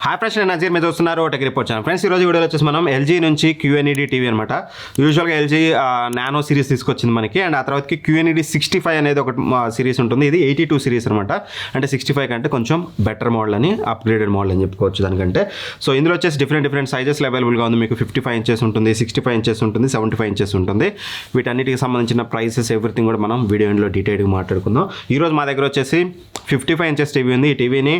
Hi friends, నేను నజీర్ మీద వస్తున్నారు టెక్ రిపోర్ట్ ఛానల్. ఫ్రెండ్స్, ఈరోజు వీడియోలో వచ్చేసి మనం ఎల్జీ నుంచి QNED టీవీ అనమాట. యూజువల్గా ఎల్జీ నానో సిరీస్ తీసుకొచ్చింది మనకి, అండ్ ఆ తర్వాతకి QNED 65 అనేది ఒక సిరీస్ ఉంటుంది. ఇది 82 సిరీస్ అనమాట. అంటే 65 కంటే కొంచెం బెటర్ మోడల్ అని, అప్గ్రేడెడ్ మోడల్ అని చెప్పుకోవచ్చు దానికంటే. సో ఇందులో వచ్చేసి డిఫరెంట్ సైజెస్ అవైలబుల్గా ఉంది. మీకు 55 ఇంచెస్ ఉంటుంది, 65 ఇంచెస్ ఉంటుంది, 75 ఇంచెస్ ఉంటుంది. వీటన్నిటికి సంబంధించిన ప్రైసెస్ ఎవ్రీథింగ్ కూడా మనం వీడియో ఎండ్లో డీటెయిల్గా మాట్లాడుకుందాం. ఈరోజు మా దగ్గర వచ్చేసి 55 ఇంచెస్ టీవీ ఉంది. ఈ టీవీని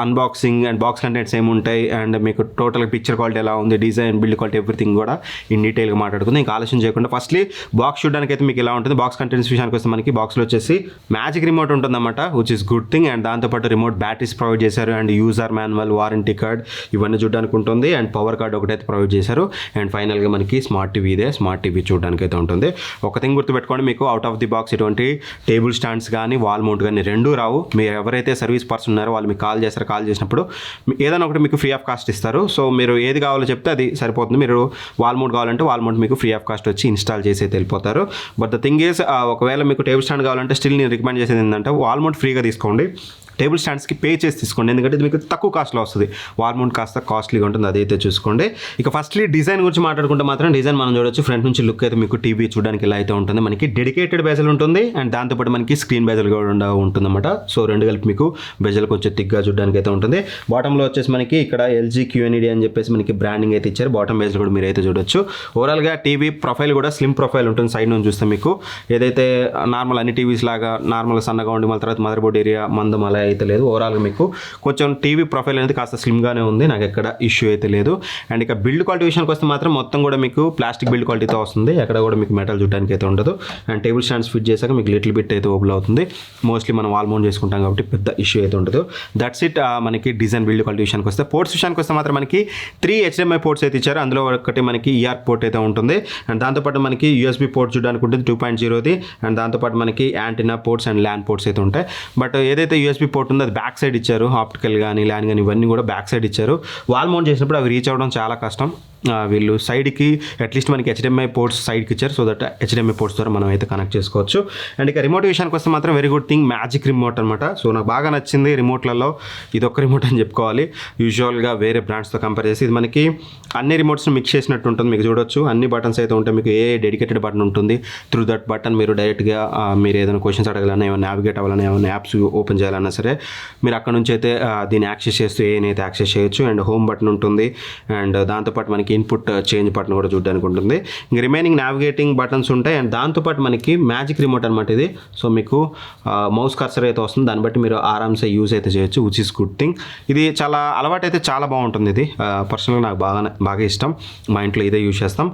అన్బాక్సింగ్ అండ్ బాక్స్ కంటెంట్స్ ఏమి ఉంటాయి, అండ్ మీకు టోటల్ పిక్చర్ క్వాలిటీ ఎలా ఉంది, డిజైన్, బిల్డ్ క్వాలిటీ, ఎవ్రీథింగ్ కూడా ఇన్ డీటెయిల్గా మాట్లాడుకుందాం. ఇంకా ఆలస్యం చేయకుండా ఫస్ట్లీ బాక్స్ చూడడానికి అయితే మీకు ఎలా ఉంటుంది. బాక్స్ కంటెంట్స్ విషయానికి వస్తే మనకి బాక్స్లో వచ్చేసి మ్యాజిక్ రిమోట్ ఉంటుందన్నమాట, which is good thing. And దాంతోపాటు రిమోట్ బ్యాటరీస్ ప్రొవైడ్ చేశారు, and user manual, warranty card ఇవన్నీ చూడడానికి ఉంటుంది, అండ్ పవర్ కార్డ్ ఒకటైతే ప్రొవైడ్ చేశారు. అండ్ ఫైనల్గా మనకి స్మార్ట్ టీవీ చూడడానికి అయితే ఉంటుంది. ఒక థింగ్ గుర్తుపెట్టుకోండి, మీకు అవుట్ ఆఫ్ ది బాక్స్ ఎటువంటి టేబుల్ స్టాండ్స్ కానీ వాల్ మౌంట్ కానీ రెండూ రావు. మీరు ఎవరైతే సర్వీస్ పర్సన్ ఉన్నారో వాళ్ళు మీకు కాల్ చేసినప్పుడు ఏదైనా ఒకటి మీకు ఫ్రీ ఆఫ్ కాస్ట్ ఇస్తారు. సో మీరు ఏది కావాలో చెప్తే అది సరిపోతుంది. మీరు వాల్ మౌంట్ కావాలంటే వాల్ మౌంట్ మీకు ఫ్రీ ఆఫ్ కాస్ట్ వచ్చి ఇన్స్టాల్ చేసి అయితే వెళ్ళిపోతారు. బట్ ద థింగ్ ఈజ్, ఒకవేళ మీకు టేబుల్ స్టాండ్ కావాలంటే స్టిల్ నేను రికమెండ్ చేసేది ఏంటంటే వాల్ మౌంట్ ఫ్రీగా తీసుకోండి, టేబుల్ స్టాండ్స్కి పే చేసి తీసుకోండి. ఎందుకంటే ఇది మీకు తక్కువ కాస్ట్లో వస్తుంది. వాల్ మౌంట్ కాస్త కాస్ట్లీగా ఉంటుంది, అదైతే చూసుకోండి. ఇక ఫస్ట్లీ డిజైన్ గురించి మాట్లాడుకుంటే మాత్రం డిజైన్ మనం చూడొచ్చు. ఫ్రంట్ నుంచి లుక్ అయితే మీకు టీవీ చూడడానికి ఇలా అయితే ఉంటుంది. మనకి డెడికేటెడ్ బెజల్ ఉంటుంది, అండ్ దాంతోపాటు మనకి స్క్రీన్ బెజల్ కూడా ఉంటుందన్నమాట. సో రెండు కలిపి మీకు బెజల్ కొంచెం థిక్గా చూడడానికి అయితే ఉంటుంది. బాటంలో వచ్చేసి మనకి ఇక్కడ LG QNED అని చెప్పేసి మనకి బ్రాండింగ్ అయితే ఇచ్చారు. బాటమ్ బెజల్ కూడా మీరు అయితే చూడొచ్చు. ఓవరాల్గా టీవీ ప్రొఫైల్ కూడా స్లిమ్ ప్రొఫైల్ ఉంటుంది. సైడ్ నుంచి చూస్తే మీకు ఏదైతే నార్మల్ అన్ని టీవీస్ లాగా నార్మల్ సన్నగా ఉండి మళ్ళీ తర్వాత మదర్ బోర్డ్ ఏరియా మందం అలా అయితే లేదు. ఓవరాల్గా మీకు కొంచెం టీవీ ప్రొఫైల్ అనేది కాస్త స్లిమ్గానే ఉంది, నాకు ఎక్కడ ఇష్యూ అయితే లేదు. అండ్ ఇక బిల్డ్ క్వాలిటీ విషయానికి వస్తే మాత్రం మొత్తం కూడా మీకు ప్లాస్టిక్ బిల్డ్ క్వాలిటీతో వస్తుంది. ఎక్కడ కూడా మీకు మెటల్ చూడడానికి అయితే ఉండదు. అండ్ టేబుల్ స్టాండ్స్ ఫిట్ చేశాక మీకు లిటిల్ బిట్ అయితే ఓపెన్ అవుతుంది. మోస్ట్లీ మనం వాల్ మౌంట్ చేసుకుంటాం కాబట్టి పెద్ద ఇష్యూ అయితే ఉండదు. That's it. మనకి డిజైన్ బిల్డ్ క్వాలిటీ విషయానికి వస్తే పోర్ట్స్ విషయానికి వస్తే మాత్రం మనకి 3 HDMI పోర్ట్స్ అయితే ఇచ్చారు. అందులో ఒకటి మనకి ER పోర్ట్ అయితే ఉంటుంది, అండ్ దాంతోపాటు మనకి USB పోర్ట్ చూడడానికి ఉంటుంది 2.0ది, అండ్ దాంతోపాటు మనకి antenna ports and LAN ports అయితే ఉంటాయి. బట్ ఏదైతే USB పోర్ట్ ఉందో అది బ్యాక్ సైడ్ ఇచ్చారు. ఆప్టికల్ కానీ ల్యాన్ కానీ ఇవన్నీ కూడా బ్యాక్ సైడ్ ఇచ్చారు. వాల్ మౌంట్ చేసినప్పుడు అవి రీచ్ అవ్వడం చాలా కష్టం. వీళ్ళు సైడ్కి అట్లీస్ట్ మనకి HDMI పోర్ట్స్ సైడ్కి ఇచ్చారు, సో దట్ HDMI పోర్ట్స్ ద్వారా మనం అయితే కనెక్ట్ చేసుకోవచ్చు. అండ్ ఇక రిమోట్ విషయానికి వస్తే మాత్రం very good thing, magic remote అనమాట. సో నాకు బాగా నచ్చింది రిమోట్లలో ఇది ఒక్క రిమోట్ అని చెప్పుకోవాలి. యూజువల్గా వేరే బ్రాండ్స్తో కంపేర్ చేసి ఇది మనకి అన్ని రిమోట్స్ని మిక్స్ చేసినట్టు ఉంటుంది. మీకు చూడొచ్చు అన్ని బటన్స్ అయితే ఉంటాయి. మీకు ఏ డెడికేటెడ్ బటన్ ఉంటుంది. త్రూ దట్ బటన్ మీరు డైరెక్ట్గా మీరు ఏదైనా క్వశ్చన్స్ అడగాలన్నా, ఏమైనా నావిగేట్ అవ్వాలన్నా, ఏమైనా యాప్స్ ఓపెన్ చేయాలన్నా సరే మీరు అక్కడ నుంచి అయితే దీన్ని యాక్సెస్ చేస్తూ ఏనైతే యాక్సెస్ చేయొచ్చు. అండ్ హోమ్ బటన్ ఉంటుంది, అండ్ దాంతోపాటు మనకి ఇన్పుట్ చేంజ్ బటన్ కూడా చూడడానికి ఉంటుంది. ఇంక రిమైనింగ్ నావిగేటింగ్ బటన్స్ ఉంటాయి, అండ్ దాంతోపాటు మనకి మ్యాజిక్ రిమోట్ అనమాట ఇది. సో మీకు మౌస్ కర్సర్ అయితే వస్తుంది, దాన్ని బట్టి మీరు ఆరామ్సే యూజ్ అయితే చేయొచ్చు, విచ్ ఇస్ గుడ్ థింగ్. ఇది చాలా అలవాటు అయితే చాలా బాగుంటుంది. ఇది పర్సనల్గా నాకు బాగా ఇష్టం. మా ఇంట్లో ఇదే యూజ్ చేస్తాం.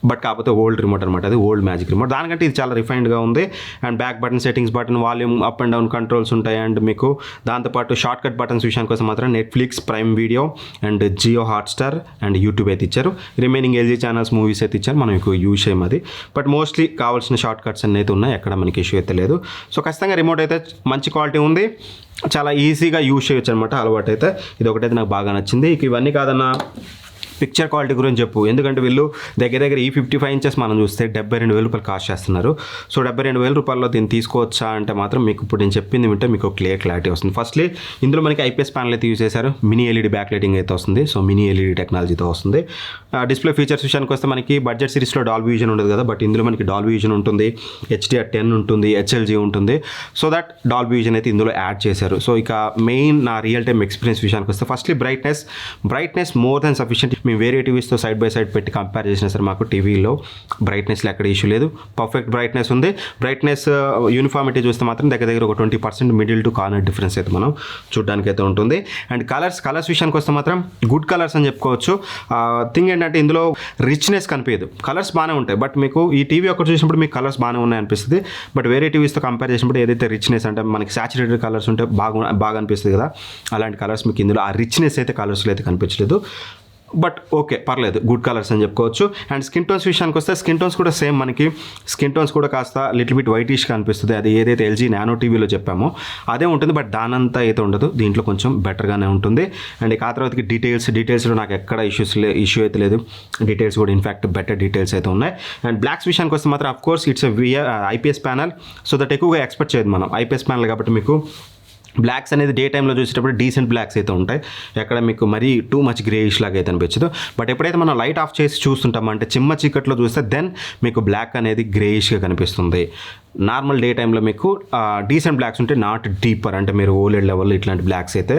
బట్ కాకపోతే ఓల్డ్ రిమోట్ అనమాట, అది ఓల్డ్ మ్యాజిక్ రిమోట్. దానికంటే ఇది చాలా రిఫైన్డ్గా ఉంది. And back button, settings button, volume up and down controls ఉంటాయి. అండ్ మీకు దాంతోపాటు షార్ట్ కట్ బటన్స్ విషయానికి కోసం మాత్రం Netflix, Prime Video, and Jio Hotstar, and YouTube అయితే ఇచ్చారు. రిమైనింగ్ LG ఛానల్స్, మూవీస్ అయితే ఇచ్చారు. మనం మీకు యూజ్ చేయం అది. బట్ మోస్ట్లీ కావాల్సిన షార్ట్ కట్స్ అన్నీ అయితే ఉన్నాయి, ఎక్కడ మనకి ఇష్యూ అయితే లేదు. సో ఖచ్చితంగా రిమోట్ అయితే మంచి క్వాలిటీ ఉంది, చాలా ఈజీగా యూజ్ చేయొచ్చు అనమాట. అలవాటు అయితే ఇది ఒకటైతే నాకు బాగా నచ్చింది. ఇక ఇవన్నీ కాదన్నా పిక్చర్ క్వాలిటీ గురించి చెప్పు, ఎందుకంటే వీళ్ళు దగ్గర ఈ 55 ఇంచెస్ మనం చూస్తే 72,000 రూపాయలు కాస్ట్ చేస్తున్నారు. సో 72,000 రూపాయల్లో దీన్ని తీసుకోవచ్చా అంటే మాత్రం మీకు ఇప్పుడు నేను చెప్పింది వింటే మీకు క్లారిటీ వస్తుంది. ఫస్ట్లీ ఇందులో మనకి IPS ప్యానల్ అయితే యూజ్ చేశారు. మినీ LED బ్యాక్ లైటింగ్ అయితే వస్తుంది. సో మినీ LED టెక్నాలజీతో వస్తుంది. డిస్ప్లే ఫీచర్స్ విషయానికి వస్తే మనకి బడ్జెట్ సిరీస్లో డాల్బీ విజన్ ఉండదు కదా, బట్ ఇందులో మనకి డాల్బీ విజన్ ఉంటుంది, HDR10 ఉంటుంది, HLG ఉంటుంది. సో దట్ డాల్బీ విజన్ అయితే ఇందులో యాడ్ చేశారు. సో ఇక మెయిన్ నా రియల్ టైమ్ ఎక్స్పీరియన్స్ విషయానికి వస్తే firstly brightness more than sufficient. మేము వేరే టీవీస్తో సైడ్ బై సైడ్ పెట్టి కంపేర్ చేసినా సరే మాకు టీవీలో బ్రైట్నెస్లో ఎక్కడ ఇష్యూ లేదు. పర్ఫెక్ట్ బ్రైట్నెస్ ఉంది. బ్రైట్నెస్ యూనిఫార్మిటీ చూస్తే మాత్రం దగ్గర ఒక 20% మిడిల్ టు కార్నర్ డిఫరెన్స్ అయితే మనం చూడడానికి అయితే ఉంటుంది. అండ్ కలర్స్ విషయానికి వస్తే మాత్రం గుడ్ కలర్స్ అని చెప్పుకోవచ్చు. థింగ్ ఏంటంటే ఇందులో రిచ్నెస్ కనిపించదు. కలర్స్ బాగానే ఉంటాయి, బట్ మీకు ఈ టీవీ ఒకటి చూసినప్పుడు మీకు కలర్స్ బాగానే ఉన్నాయి అనిపిస్తుంది. బట్ వేరే టీవీస్తో కంపేర్ చేసినప్పుడు ఏదైతే రిచ్నెస్ అంటే మనకి సాచురేటెడ్ కలర్స్ ఉంటే బాగా అనిపిస్తుంది కదా, అలాంటి కలర్స్ మీకు ఇందులో ఆ రిచ్నెస్ అయితే కలర్స్లో అయితే కనిపించలేదు. బట్ ఓకే, పర్లేదు, గుడ్ కలర్స్ అని చెప్పుకోవచ్చు. అండ్ స్కిన్ టోన్స్ విషయానికి వస్తే స్కిన్ టోన్స్ కూడా సేమ్, మనకి స్కిన్ టోన్స్ కూడా కాస్త లిటిల్ బిట్ వైటిష్గా అనిపిస్తుంది. అది ఏదైతే LG నానో టీవీలో చెప్పామో అదే ఉంటుంది, బట్ దానంతా అయితే ఉండదు. దీంట్లో కొంచెం బెటర్గానే ఉంటుంది. అండ్ ఇక ఆ తర్వాతకి డీటెయిల్స్లో నాకు ఎక్కడ ఇష్యూ అయితే లేదు. డీటెయిల్స్ కూడా ఇన్ఫ్యాక్ట్ బెటర్ డీటెయిల్స్ అయితే ఉన్నాయి. అండ్ బ్లాక్స్ విషయానికి వస్తే మాత్రం of course it's IPS panel, so that ఎక్కువగా ఎక్స్పెక్ట్ చేయదు మనం. IPS ప్యానల్ కాబట్టి మీకు బ్లాక్స్ అనేది డే టైంలో చూసేటప్పుడు డీసెంట్ బ్లాక్స్ అయితే ఉంటాయి, ఎక్కడ మీకు మరీ టూ మచ్ గ్రేయిష్ లాగా అయితే అనిపించదు. బట్ ఎప్పుడైతే మనం లైట్ ఆఫ్ చేసి చూస్తుంటామో అంటే చిమ్మ చీకట్లో చూస్తే దెన్ మీకు బ్లాక్ అనేది గ్రేయిష్గా కనిపిస్తుంది. నార్మల్ డే టైంలో మీకు డీసెంట్ బ్లాక్స్ ఉంటే నాట్ డీపర్, అంటే మీరు ఓలెడ్ లెవెల్ ఇట్లాంటి బ్లాక్స్ అయితే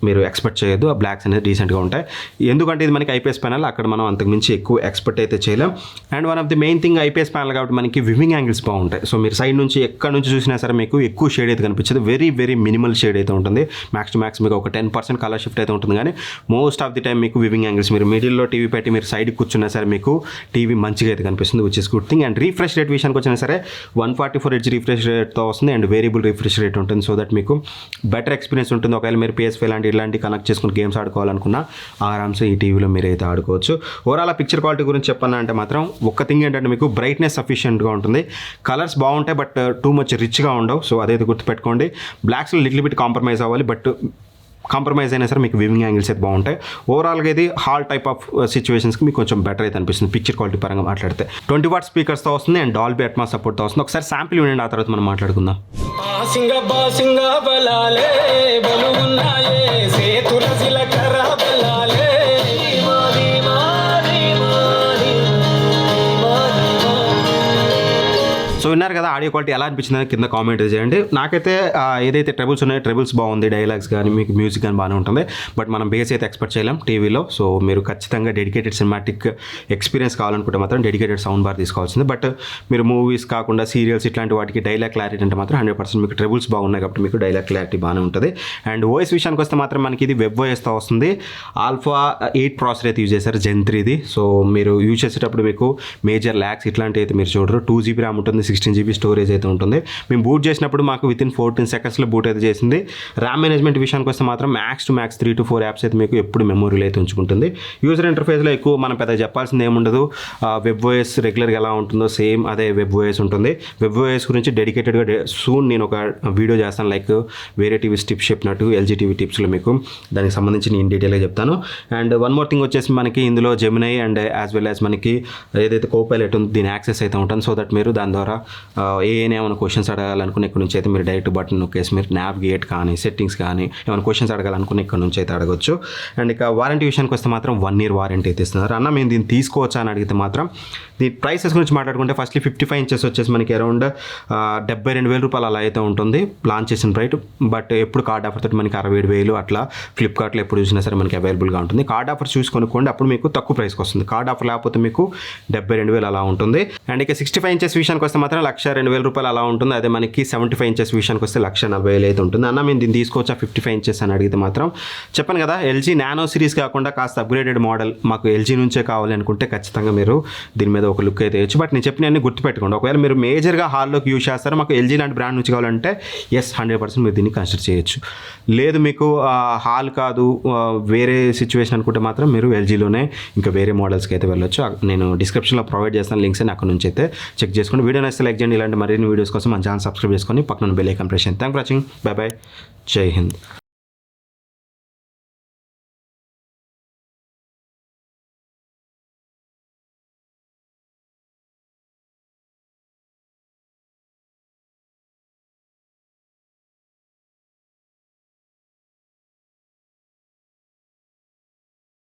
మీరు ఎక్స్పెక్ట్ చేయొద్దు. ఆ బ్లాక్స్ అనేది డీసెంట్గా ఉంటాయి, ఎందుకంటే ఇది మనకి ఐపీఎస్ ప్యానల్, అక్కడ మనం అంతకుమించి ఎక్కువ ఎక్స్పెక్ట్ అయితే చేయలేం. And one of the main thing IPS panel కాబట్టి మనకి వివింగ్ యాంగిల్స్ బాగుంటాయి. సో మీరు సైడ్ నుంచి ఎక్కడ నుంచి చూసినా సరే మీకు ఎక్కువ షేడ్ అయితే కనిపించదు, వెరీ వెరీ మినిమల్ షేడ్ అయితే ఉంటుంది. మ్యాక్స్ టు మ్యాక్స్ మీకు ఒక 10% కలర్ షిఫ్ట్ అయితే ఉంటుంది, కానీ మోస్ట్ ఆఫ్ ది టైం మీకు వివింగ్ యాంగిల్స్, మీరు మిడిల్లో టీవీ పెట్టి మీరు సైడ్ కూర్చున్నా సరే మీకు టీవీ మంచిగా అయితే కనిపిస్తుంది, which is good thing. And refresh rate విషయానికి వచ్చినా సరే 144 హెచ్ రీఫ్రెష్ రేట్తో వస్తుంది, అండ్ వేరియబుల్ రిఫ్రెష్ రేట్ ఉంటుంది. సో దట్ మీకు బెటర్ ఎక్స్పీరియన్స్ ఉంటుంది. ఒకవేళ మీరు PS5 ఇలాంటి కనెక్ట్ చేసుకుని గేమ్స్ ఆడుకోవాలనుకున్నా ఆరామ్సే ఈ టీవీలో మీరు అయితే ఆడుకోవచ్చు. ఓవరాల్ పిక్చర్ క్వాలిటీ గురించి చెప్పాలంటే మాత్రం ఒక్క థింగ్ ఏంటంటే మీకు బ్రైట్నెస్ సఫిషియెంట్గా ఉంటుంది, కలర్స్ బాగుంటాయి బట్ టూ మచ్ రిచ్గా ఉండవు. సో అదైతే గుర్తుపెట్టుకోండి. బ్లాక్స్లో లిటిల్ బిట్ కాంప్రమైజ్ అవ్వాలి, బట్ కాంప్రమైజ్ అయినా సరే మీకు వివింగ్ యాంగిల్స్ అయితే బాగుంటాయి. ఓవరాల్గా ఇది హాల్ టైప్ ఆఫ్ సిచ్యువేషన్స్కి మీకు కొంచెం బెటర్ అయితే అనిపిస్తుంది పిక్చర్ క్వాలిటీ పరంగా మాట్లాడితే. 20 వాట్ స్పీకర్స్తో వస్తుంది అండ్ డాల్బీ అట్మాస్ సపోర్ట్తో వస్తుంది. ఒకసారి శాంపిల్ వినండి, ఆ తర్వాత మనం మాట్లాడుకుందాం. సో విన్నారు కదా, ఆడియో క్వాలిటీ ఎలా అనిపించిందని కింద కామెంట్ చేయండి. నాకైతే ఏదైతే ట్రెబుల్స్ ఉన్నాయో ట్రెబుల్స్ బాగుంది, డైలాగ్స్ కానీ మీకు మ్యూజిక్ కానీ బాగానే ఉంటుంది. బట్ మనం బేస్ అయితే ఎక్స్పెక్ట్ చేయలేం టీవీలో. సో మీరు ఖచ్చితంగా డెడికేటెడ్ సినిమాటిక్ ఎక్స్పీరియన్స్ కావాలనుకుంటే మాత్రం డెడికేటెడ్ సౌండ్ బార్ తీసుకోవాల్సింది. బట్ మీరు మూవీస్ కాకుండా సీరియల్స్ ఇట్లాంటి వాటికి డైలాగ్ క్లారిటీ అంటే మాత్రం 100% మీకు ట్రెబుల్స్ బాగున్నాయి కాబట్టి మీకు డైలాగ్ క్లారిటీ బాగానే ఉంటుంది. అండ్ ఓఎస్ విషయానికి వస్తే మాత్రం మనకి ఇది వెబ్ ఓఎస్తో వస్తుంది. ఆల్ఫా 8 ప్రాసెసర్ అయితే యూజ్ చేశారు, Gen 3ది. సో మీరు యూజ్ చేసేటప్పుడు మీకు మేజర్ ల్యాగ్స్ ఇట్లాంటివి అయితే మీరు చూడరు. 2GB ర్యామ్ ఉంటుంది, 16GB స్టోరేజ్ అయితే ఉంటుంది. మేము బూట్ చేసినప్పుడు మాకు వితిన్ 14 సెకండ్స్లో బూట్ అయితే చేసింది. ర్యామ్ మేనేజ్మెంట్ విషయానికి వస్తే మాత్రం max to max 3 to 4 apps అయితే మీకు ఎప్పుడు మెమొరీలో అయితే ఉంచుకుంటుంది. యూజర్ ఇంటర్ఫేస్లో ఎక్కువ మనం పెద్ద చెప్పాల్సింది ఏముండదు. వెబ్ ఓఎస్ రెగ్యులర్గా ఎలా ఉంటుందో సేమ్ అదే వెబ్ ఓఎస్ ఉంటుంది. వెబ్ ఓఎస్ గురించి డెడికేటెడ్గా సూన్ నేను ఒక వీడియో చేస్తాను, లైక్ వేరే టీవీస్ టిప్స్ చెప్పినట్టు ఎల్జీ టీవీ టిప్స్లో మీకు దానికి సంబంధించి నేను డీటెయిల్గా చెప్తాను. అండ్ వన్ మోర్ థింగ్ వచ్చేసి మనకి ఇందులో Gemini and as well as మనకి ఏదైతే కోపైలట్ ఉందో దీని యాక్సెస్ అయితే ఉంటుంది. సో దట్ మీరు దాని ద్వారా ఏమైనా క్వశ్చన్స్ అడగాలనుకుని ఇక్కడ నుంచి అయితే మీరు డైరెక్ట్ బటన్ నొక్కేసి మీరు నావిగేట్ కానీ సెట్టింగ్స్ కానీ ఏమైనా క్వశ్చన్స్ అడగాలనుకుని ఇక్కడ నుంచి అయితే అడగొచ్చు. అండ్ ఇక వారంటీ విషయానికి వస్తే మాత్రం 1 year వారంటీ అయితే ఇస్తున్నారు. అన్న మేము దీన్ని తీసుకోవచ్చా అని అడిగితే మాత్రం దీని ప్రైసెస్ గురించి మాట్లాడుకుంటే ఫస్ట్లీ 55 ఇంచెస్ వచ్చేసి మనకి అరౌండ్ 72,000 రూపాయలు అలా అయితే ఉంటుంది లాంచ్ చేసిన ప్రైట్. బట్ ఎప్పుడు కార్డ్ ఆఫర్ తోటి మనకి 67,000 అట్లా ఫ్లిప్కార్ట్లో ఎప్పుడు చూసినా సరే మనకి అవైలబుల్గా ఉంటుంది. కార్డ్ ఆఫర్ చూసి కొనుక్కోండి, అప్పుడు మీకు తక్కువ ప్రైస్కి వస్తుంది. కార్డ్ ఆఫర్ లేకపోతే మీకు 72,000 అలా ఉంటుంది. అండ్ ఇక 65 ఇంచెస్ విషయానికి వస్తే మాత్రం 102,000 రూపాయలు అలా ఉంటుంది. అదే మనకి 75 ఇంచెస్ విషయానికి వస్తే 140,000 అయితే ఉంటుంది. అన్న మేము దీన్ని తీసుకోవచ్చా 55 ఇంచెస్ అని అడిగితే మాత్రం చెప్పాను కదా, ఎల్జీ నానో సిరీస్ కాకుండా కాస్త అప్గ్రేడెడ్ మోడల్ మాకు ఎల్జీ నుంచే కావాలి అనుకుంటే ఖచ్చితంగా మీరు దీని మీద ఒక లుక్ అయితే వేయచ్చు. బట్ నేను చెప్పిన అన్ని గుర్తుపెట్టుకోండి. ఒకవేళ మీరు మేజర్గా హాల్లోకి యూజ్ చేస్తారో మాకు ఎల్జీ లాంటి బ్రాండ్ నుంచి కావాలంటే 100% మీరు దీన్ని కన్సిడర్ చేయొచ్చు. లేదు మీకు హాల్ కాదు వేరే సిచ్యువేషన్ అనుకుంటే మాత్రం మీరు ఎల్జీలోనే ఇంకా వేరే మోడల్స్కి అయితే వెళ్ళొచ్చు. నేను డిస్క్రిప్షన్లో ప్రొవైడ్ చేస్తాను లింక్స్ అని, అక్కడ నుంచి అయితే చెక్ చేసుకోండి. వీడియో నచ్చితే లైక్ చేయండి. ఇలాంటి మరిన్ని వీడియోస్ కోసం మన ఛానల్ సబ్స్క్రైబ్ చేసుకొని పక్కన బెల్ ఐకాన్ ప్రెస్ చేయండి. Thank for watching. By by. జై హింద్.